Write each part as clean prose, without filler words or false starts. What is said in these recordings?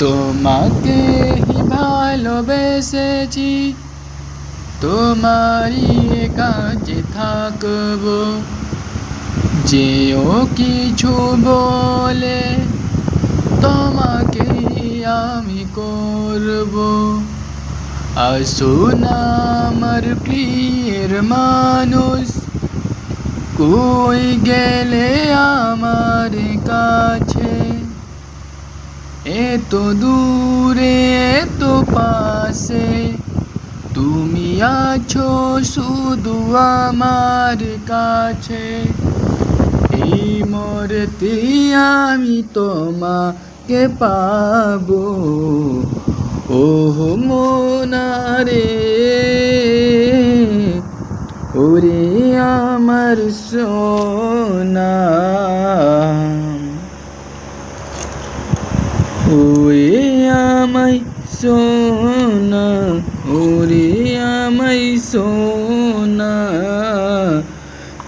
তোমাকে ভালোবেসেছি, তোমারই কাছে থাকবো। যেও কিছু বলে তোমাকে আমি করব। আসো না আমার প্রিয়ের মানুষ, কই গেলে আমার কাছে? এত দূরে এত পাশে, তুমি আছো শুধু আমার কাছে। এই মুহূর্তে আমি তোমাকে পাবো, ওহ মনারে, ওরে আমার সোনা, ওরে আমায় সোনা, ওরে আমায় সোনা।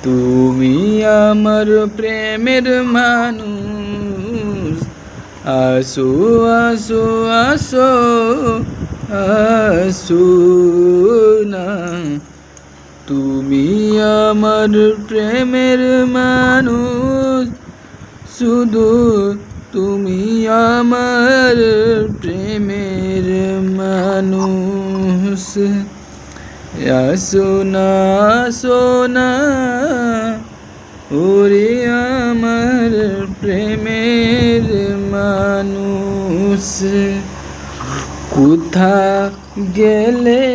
তুমি আমার প্রেমের মানুষ, আসো আসো আসো আসো না। তুমি আমার প্রেমের মানুষ, শুধু তুমি আমার প্রেমের মানুষ। আসো না আসো না, ওরে আমার প্রেমের মানুষ। কোথা গেলে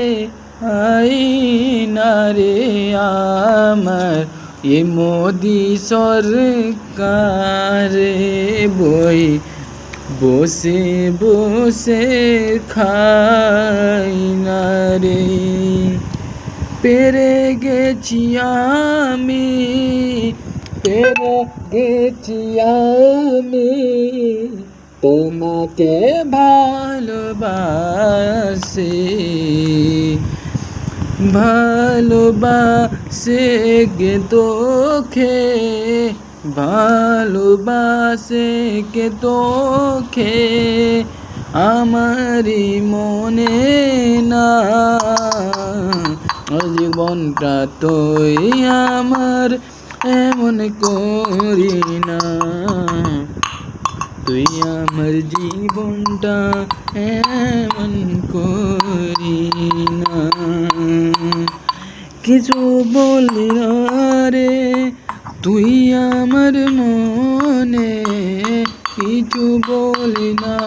আইনা রে আমার, এ মোদি সরকারে বই বসে বসে খাই না রে। পেরে গেছি আমি, পেরে গেছি আমি তোমাকে ভালোবাসি, ভালোবাসে গে তোকে, ভালোবাসে গে তোকে আমারই মনে না। জীবনটা তুই আমার এমন করি না, তুই আমার জীবনটা এমন করি না। কিছু বলি না রে তুই আমার মনে, কিছু বলি না।